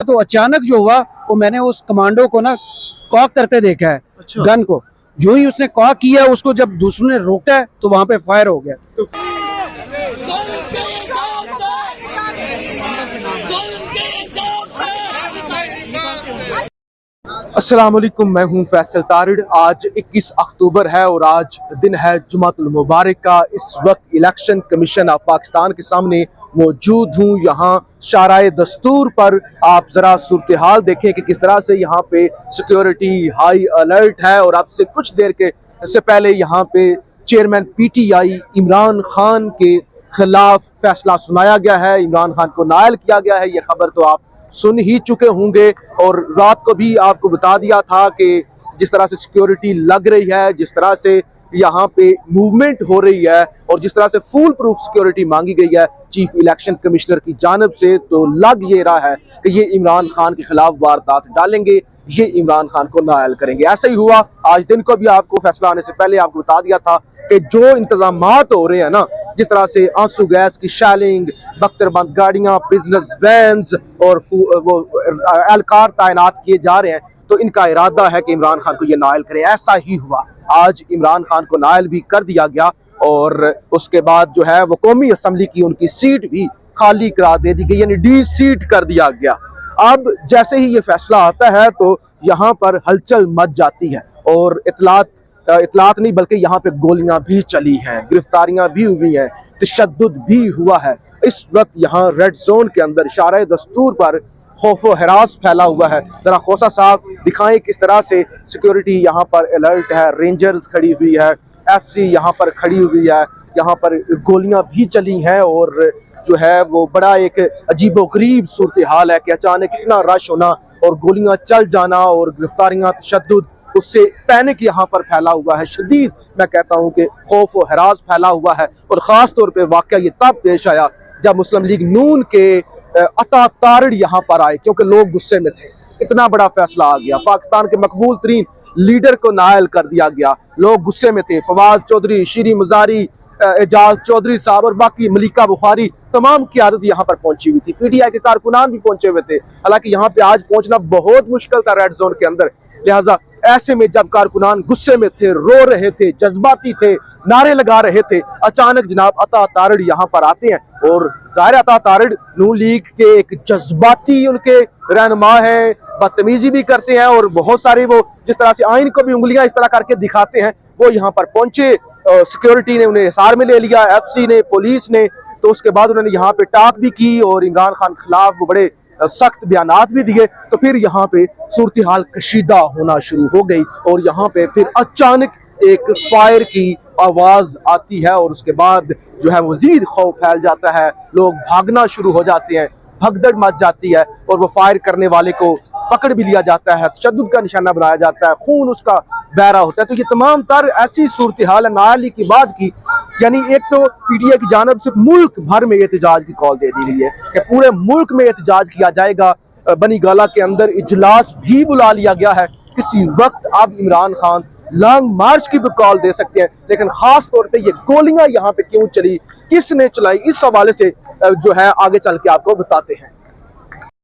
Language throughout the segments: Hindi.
तो अचानक जो हुआ वो मैंने उस कमांडो को ना कॉक करते देखा है। अच्छा। गन को जो ही उसने कॉक किया, उसको जब दूसरों ने रोका है तो वहां पे फायर हो गया। तो अस्सलाम वालेकुम, मैं हूं फैसल तारिड़। आज 21 अक्टूबर है और आज दिन है जुमातुल मुबारक का। इस वक्त इलेक्शन कमीशन ऑफ पाकिस्तान के सामने मौजूद हूं। यहाँ शाराए दस्तूर पर आप जरा सूरत हाल देखें कि किस तरह से यहाँ पे सिक्योरिटी हाई अलर्ट है। और आज से कुछ देर के इससे पहले यहाँ पे चेयरमैन PTI इमरान खान के खिलाफ फैसला सुनाया गया है, इमरान खान को नायल किया गया है। ये खबर तो आप सुन ही चुके होंगे और रात को भी आपको बता दिया था कि जिस तरह से सिक्योरिटी लग रही है, जिस तरह से यहाँ पे मूवमेंट हो रही है और जिस तरह से फुल प्रूफ सिक्योरिटी मांगी गई है चीफ इलेक्शन कमिश्नर की जानिब से, तो लग ये रहा है कि ये इमरान खान के खिलाफ वारदात डालेंगे, ये इमरान खान को नायल करेंगे। ऐसा ही हुआ। आज दिन को भी आपको फैसला आने से पहले आपको बता दिया था कि जो इंतजामात हो रहे हैं ना, जिस तरह से आंसू गैस की शैलिंग, बख्तरबंद गाड़ियां, बिजनेस वैन्स और वो एहलकार तैनात किए जा रहे हैं, तो इनका इरादा है कि इमरान खान को ये नायल करें। ऐसा ही हुआ। आज इमरान खान को नायल भी कर दिया गया और उसके बाद जो है वो कौमी असम्बली की उनकी सीट भी खाली करा दे दी गई, यानी डी सीट कर दिया गया। अब जैसे ही ये फैसला आता है तो यहाँ पर हलचल मच जाती है और इतलात नहीं बल्कि यहाँ पे गोलियां भी चली हैं, गिरफ्तारियां भी हुई हैं, तशद्दुद भी हुआ है। इस वक्त यहाँ रेड जोन के अंदर शाराए दस्तूर पर खौफ व हरास फैला हुआ है। जरा खोसा साहब दिखाएं किस तरह से सिक्योरिटी यहाँ पर अलर्ट है, रेंजर्स खड़ी हुई है, FC यहाँ पर खड़ी हुई है, यहाँ पर गोलियां भी चली हैं और जो है वो बड़ा एक अजीबोगरीब सूरत हाल है कि अचानक इतना रश होना और गोलियां चल जाना और गिरफ्तारियां, तशद्दुद, उससे पैनिक यहाँ पर फैला हुआ है। शदीद मैं कहता हूँ कि खौफ व हरास फैला हुआ है। और ख़ास तौर पे वाक़या ये तब पेश आया जब मुस्लिम लीग नून के अता तारिड़ यहाँ पर आए, क्योंकि लोग गुस्से में थे। इतना बड़ा फैसला आ गया, पाकिस्तान के मकबूल तरीन लीडर को नायल कर दिया गया, लोग गुस्से में थे। फवाद चौधरी, शीरी मजारी, एजाज चौधरी साहब और बाकी मलिका बुखारी, तमाम क़यादत यहाँ पर पहुंची हुई थी। PTI के कारकुनान भी पहुंचे हुए थे। हालांकि यहाँ पे आज पहुंचना बहुत मुश्किल था रेड जोन के अंदर। लिहाजा ऐसे में जब कारकुनान गुस्से में थे, रो रहे थे, जज्बाती थे, नारे लगा रहे थे, अचानक जनाब अता तारिड़ यहाँ पर आते हैं। और ज़ाहिर अता तारिड़ नून लीग के एक जज्बाती उनके रहनुमा है, बदतमीजी भी करते हैं और बहुत सारे वो जिस तरह से आइन को भी उंगलियां इस तरह करके दिखाते हैं, वो यहाँ पर पहुंचे। सिक्योरिटी ने उन्हें हिसार में ले लिया, FC ने, पुलिस ने। तो उसके बाद उन्होंने यहाँ पे टाक भी की और इमरान खान के खिलाफ वो बड़े सख्त बयानात भी दिए। तो फिर यहाँ पे सूरत हाल कशीदा होना शुरू हो गई और यहाँ पे फिर अचानक एक फायर की आवाज आती है और उसके बाद जो है मजीद खौफ फैल जाता है, लोग भागना शुरू हो जाते हैं, भगदड़ मच जाती है और वो फायर करने वाले को पकड़ भी लिया जाता है, तशद्दुद का निशाना बनाया जाता है, खून उसका बहरा होता है। तो ये तमाम तर ऐसी सूरत हाल है नाली की बाद की, यानी एक तो PTI की जानब से मुल्क भर में एहतजाज की कॉल दे दी गई है कि पूरे मुल्क में एहतजाज किया जाएगा। बनी गाला के अंदर इजलास भी बुला लिया गया है। किसी वक्त अब इमरान खान लॉन्ग मार्च की भी कॉल दे सकते हैं, लेकिन खास तौर पे ये गोलियां यहाँ पे क्यों चली, किसने चलाई, इस हवाले से जो है आगे चल के आपको बताते हैं।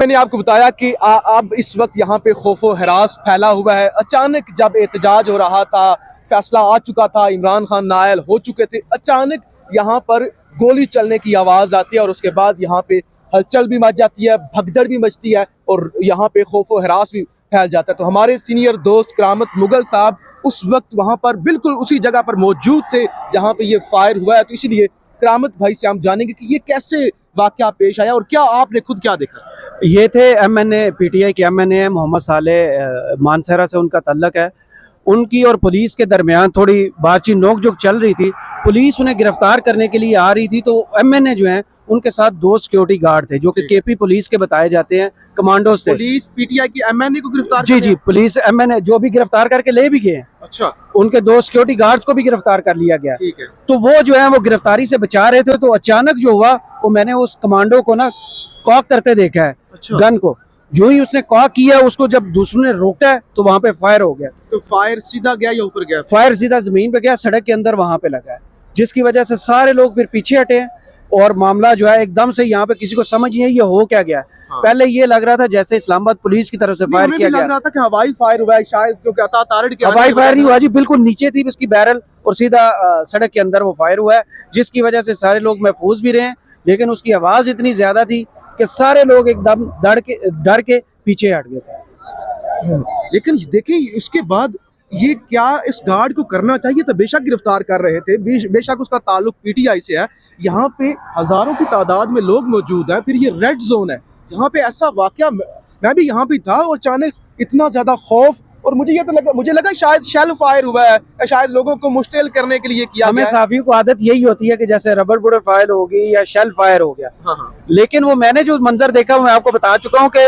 मैंने आपको बताया कि अब इस वक्त यहाँ पे खौफ व हरास फैला हुआ है। अचानक जब एहतजाज हो रहा था, फैसला आ चुका था, इमरान खान नायल हो चुके थे, अचानक यहाँ पर गोली चलने की आवाज़ आती है और उसके बाद यहाँ पे हलचल भी मच जाती है, भगदड़ भी मचती है और यहाँ पे खौफ व हरास भी फैल जाता है। तो हमारे सीनियर दोस्त करामत मुगल साहब उस वक्त वहाँ पर बिल्कुल उसी जगह पर मौजूद थे जहाँ पे ये फायर हुआ है। तो इसलिए करामत भाई से हम जानेंगे कि ये कैसे वाक़या पेश आया और क्या आपने खुद क्या देखा। ये थे MNA, PTI के MNA मोहम्मद साले मानसरा से उनका तल्लक है। उनकी और पुलिस के दरमियान थोड़ी बातचीत नोक-झोंक चल रही थी। पुलिस उन्हें गिरफ्तार करने के लिए आ रही थी, तो MNA जो हैं उनके साथ 2 सिक्योरिटी गार्ड थे जो कि KP पुलिस के बताए जाते हैं, कमांडो से। पुलिस PTI की MNA को गिरफ्तार जी पुलिस MNA जो भी गिरफ्तार करके ले भी गए। अच्छा, उनके उनके 2 सिक्योरिटी गार्ड्स को भी गिरफ्तार कर लिया गया। ठीक है। तो वो जो है वो गिरफ्तारी से बचा रहे थे, तो अचानक जो हुआ वो मैंने उस कमांडो को ना कॉक करते देखा है। अच्छा। गन को जो ही उसने कॉक किया, उसको जब दूसरों ने रोका है तो वहां पे फायर हो गया। तो फायर सीधा गया या ऊपर गया? फायर सीधा जमीन पे गया, सड़क के अंदर वहां पे लगा है, जिसकी वजह से सारे लोग फिर पीछे हटे हैं और मामला जो है एकदम से यहाँ पे किसी को समझ नहीं है ये हो क्या गया। हाँ। पहले ये लग रहा था जैसे इस्लामाबाद पुलिस की तरफ से फायर हमें किया भी लग गया। रहा था कि हवाई फायर हुआ है शायद, क्योंकि अता तारड़ के हवाई फायर नहीं हुआ जी, बिल्कुल नीचे थी उसकी बैरल और सीधा सड़क के अंदर वो फायर हुआ है, जिसकी वजह से सारे लोग महफूज भी रहे। लेकिन उसकी आवाज इतनी ज्यादा थी कि सारे लोग एकदम डर के पीछे हट गए थे। लेकिन देखिए उसके बाद ये क्या इस गार्ड को करना चाहिए था, बेशक गिरफ्तार कर रहे थे, बेशक उसका ताल्लुक पीटीआई से है, यहाँ पे हजारों की तादाद में लोग मौजूद हैं, फिर ये रेड जोन है, यहाँ पे ऐसा वाकया मैं भी यहाँ पे था और अचानक इतना ज्यादा खौफ, और मुझे लगा शायद शेल फायर हुआ है, शायद लोगों को मुश्तिल करने के लिए किया हमें गया है। साफियों को आदत यही होती है कि जैसे रबड़ बुलेट फायर होगी या शेल फायर हो गया। हाँ हाँ। लेकिन वो मैंने जो मंजर देखा वो मैं आपको बता चुका हूँ कि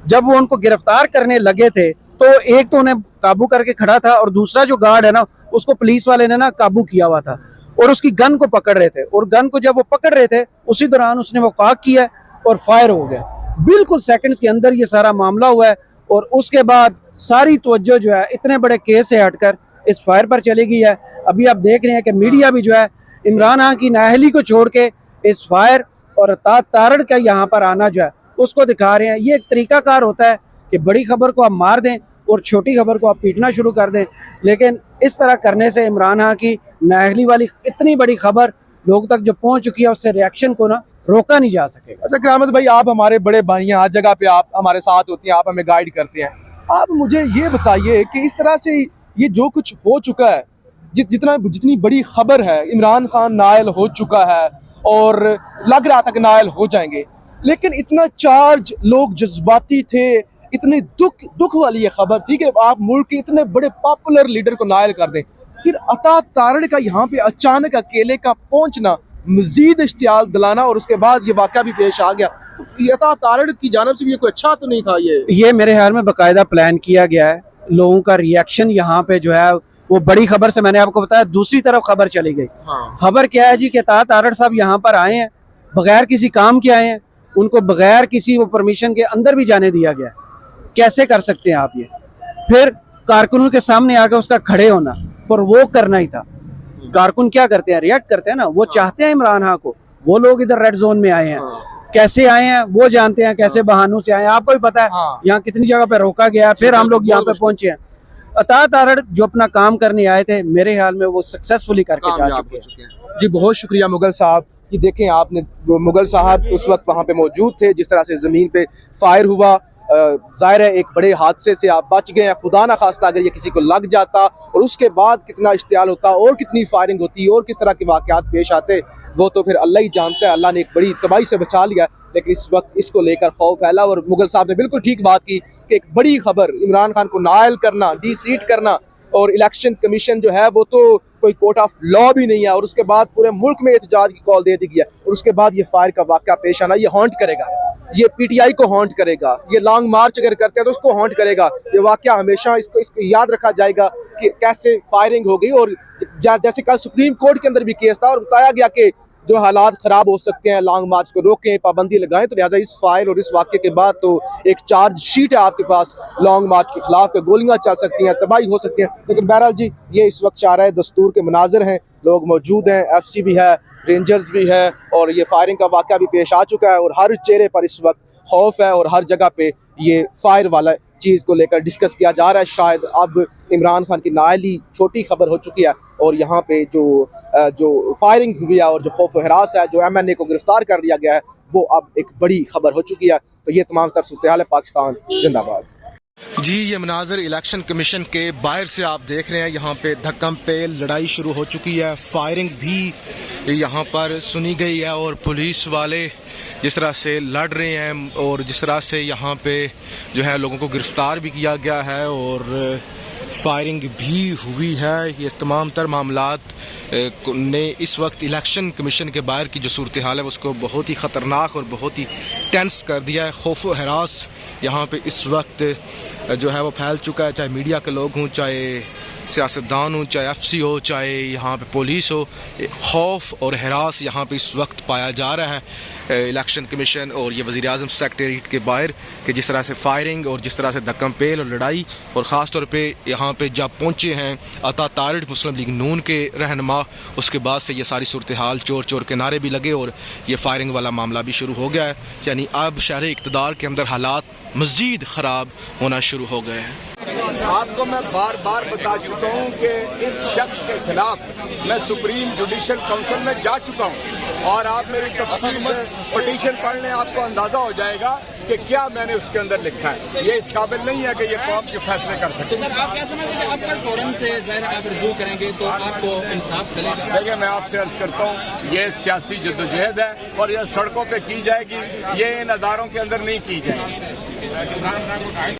जब वो उनको गिरफ्तार करने लगे थे तो एक तो उन्हें काबू करके खड़ा था और दूसरा जो गार्ड है ना उसको पुलिस वाले ने ना काबू किया हुआ था और उसकी गन को पकड़ रहे थे, और गन को जब वो पकड़ रहे थे उसी दौरान उसने वो काक किया और फायर हो गया। बिल्कुल सेकंड्स के अंदर ये सारा मामला हुआ है और उसके बाद सारी तवज्जो जो है इतने बड़े केस से हटकर इस फायर पर चली गई है। अभी आप देख रहे हैं कि मीडिया भी जो है इमरान खान की नाअहली को छोड़ के इस फायर और तारड़ का यहाँ पर आना जो है उसको दिखा रहे हैं। ये एक तरीकाकार होता है कि बड़ी खबर को आप मार दें और छोटी खबर को आप पीटना शुरू कर दें, लेकिन इस तरह करने से इमरान खान की नाअहली वाली इतनी बड़ी खबर लोग तक जो पहुंच चुकी है उससे रिएक्शन को ना रोका नहीं जा सकेगा। अच्छा करामत भाई, आप हमारे बड़े भाई हैं, हर जगह पे आप हमारे साथ होती हैं, आप हमें गाइड करते हैं। आप मुझे ये बताइए कि इस तरह से ये जो कुछ हो चुका है, जितनी बड़ी खबर है, इमरान खान नायल हो चुका है और लग रहा था कि नायल हो जाएंगे, लेकिन इतना चार्ज, लोग जज्बाती थे, इतनी दुख वाली ये खबर थी कि आप मुल्क के इतने बड़े पॉपुलर लीडर को नायल कर दें, फिर अता तारड़ का यहाँ पे अचानक अकेले का पहुंचना, मजीद इश्तियाल दिलाना और उसके बाद ये वाक़या भी पेश आ गया, तो ये अता तारड़ की जानिब से भी ये कोई अच्छा तो नहीं था। ये मेरे ख्याल में बाकायदा प्लान किया गया है। लोगों का रिएक्शन यहाँ पे जो है वो बड़ी खबर से मैंने आपको बताया दूसरी तरफ खबर चली गई। हाँ। खबर क्या है जी कि अता तारड़ साहब यहाँ पर आए हैं, बगैर किसी काम के आए हैं, उनको बगैर किसी वो परमिशन के अंदर भी जाने दिया गया। कैसे कर सकते हैं आप ये? फिर कारकुनों के सामने आकर उसका खड़े होना, पर वो करना ही था। कारकुन क्या करते हैं, रिएक्ट करते हैं ना, वो चाहते हैं इमरान खान को। वो लोग इधर रेड जोन में आए हैं, कैसे आए हैं वो जानते हैं, कैसे बहानों से आए हैं आपको भी पता है। यहाँ कितनी जगह पे रोका गया, फिर हम लोग यहाँ पे पहुंचे हैं। अता तारड़ जो अपना काम करने आए थे, मेरे ख्याल में वो सक्सेसफुली करके जा चुके हैं। जी बहुत शुक्रिया मुगल साहब। ये देखें आपने, मुगल साहब उस वक्त वहाँ पे मौजूद थे जिस तरह से ज़मीन पे फायर हुआ। ज़ाहिर है एक बड़े हादसे से आप बच गए हैं, खुदा ना खास्ता अगर ये किसी को लग जाता और उसके बाद कितना इश्तियाल होता और कितनी फायरिंग होती और किस तरह के वाक़यात पेश आते, वो तो फिर अल्लाह ही जानता है। अल्लाह ने एक बड़ी तबाही से बचा लिया, लेकिन इस वक्त इसको लेकर खौफ फैला। और मुगल साहब ने बिल्कुल ठीक बात की कि एक बड़ी खबर, इमरान खान को नायल करना, डी-सीट करना, और इलेक्शन कमीशन जो है वो तो कोई कोर्ट ऑफ लॉ भी नहीं है, और उसके बाद पूरे मुल्क में एहतजाज की कॉल दे दी गई है, और उसके बाद ये फायर का वाक़या पेश आना, ये हॉन्ट करेगा, ये पीटीआई को हॉन्ट करेगा, ये लॉन्ग मार्च अगर करते हैं तो उसको हॉन्ट करेगा। ये वाक़या हमेशा इसको याद रखा जाएगा कि कैसे फायरिंग हो गई। और जैसे कल सुप्रीम कोर्ट के अंदर भी केस था और बताया गया कि जो हालात ख़राब हो सकते हैं, लॉन्ग मार्च को रोकें, पाबंदी लगाएं, तो लिहाजा इस फायर और इस वाक़े के बाद तो एक चार्ज शीट है आपके पास लॉन्ग मार्च के खिलाफ, के गोलियां चल सकती हैं, तबाही हो सकती हैं। लेकिन बहरहाल जी, ये इस वक्त शाहराह दस्तूर के मनाजिर हैं, लोग मौजूद हैं, FC भी है, रेंजर्स भी है, और ये फायरिंग का वाक़या भी पेश आ चुका है और हर चेहरे पर इस वक्त खौफ है और हर जगह पे ये फायर वाला चीज़ को लेकर डिस्कस किया जा रहा है। शायद अब इमरान खान की नाअहली छोटी खबर हो चुकी है और यहाँ पे जो फायरिंग हुई है और जो खौफ व हरास है, जो MNA को गिरफ्तार कर लिया गया है, वो अब एक बड़ी खबर हो चुकी है। तो ये तमाम तर सूरत-ए-हाल है। पाकिस्तान जिंदाबाद। जी ये मनाजर इलेक्शन कमीशन के बाहर से आप देख रहे हैं, यहाँ पे धक्कम पे लड़ाई शुरू हो चुकी है, फायरिंग भी यहाँ पर सुनी गई है और पुलिस वाले जिस तरह से लड़ रहे हैं और जिस तरह से यहाँ पे जो है लोगों को गिरफ्तार भी किया गया है और फायरिंग भी हुई है। ये तमाम तर मामलात ने इस वक्त इलेक्शन कमीशन के बाहर की जो सूरत हाल है उसको बहुत ही ख़तरनाक और बहुत ही टेंस कर दिया है। खौफ व हरास यहाँ पे इस वक्त जो है वो फैल चुका है, चाहे मीडिया के लोग हों, चाहे सियासतदान हो, चाहे एफसी हो, चाहे यहाँ पे पुलिस हो, खौफ और हरास यहाँ पे इस वक्त पाया जा रहा है इलेक्शन कमीशन और ये वज़ीर आज़म सेक्रेटरीट के बाहर कि जिस तरह से फायरिंग और जिस तरह से धक्कम पेल और लड़ाई, और ख़ास तौर पे यहाँ पे जब पहुँचे हैं अता तारिड़ मुस्लिम लीग नून के रहनुमा, उसके बाद से ये सारी सूरत हाल, चोर चोर के नारे भी लगे और ये फायरिंग वाला मामला भी शुरू हो गया है। यानी अब शहर इक़्तिदार के अंदर हालात मज़ीद ख़राब होना शुरू हो गए हैं। आपको मैं बार बार बता चुका हूं कि इस शख्स के खिलाफ मैं सुप्रीम जुडिशल काउंसिल में जा चुका हूं और आप मेरी तफसील में पिटीशन पढ़ लें, आपको अंदाजा हो जाएगा कि क्या मैंने उसके अंदर लिखा है। ये इस काबिल नहीं है कि ये कौम के फैसले कर सके। तो सर आप क्या समझते हैं कि आप कल फौरन से ज़ाहिर आप रजू करेंगे तो आपको इंसाफ मिलेगा? देखिए, मैं आपसे अर्ज करता हूँ, ये सियासी जद्दोजहद है और यह सड़कों पर की जाएगी, ये इन अदारों के अंदर नहीं की जाएगी।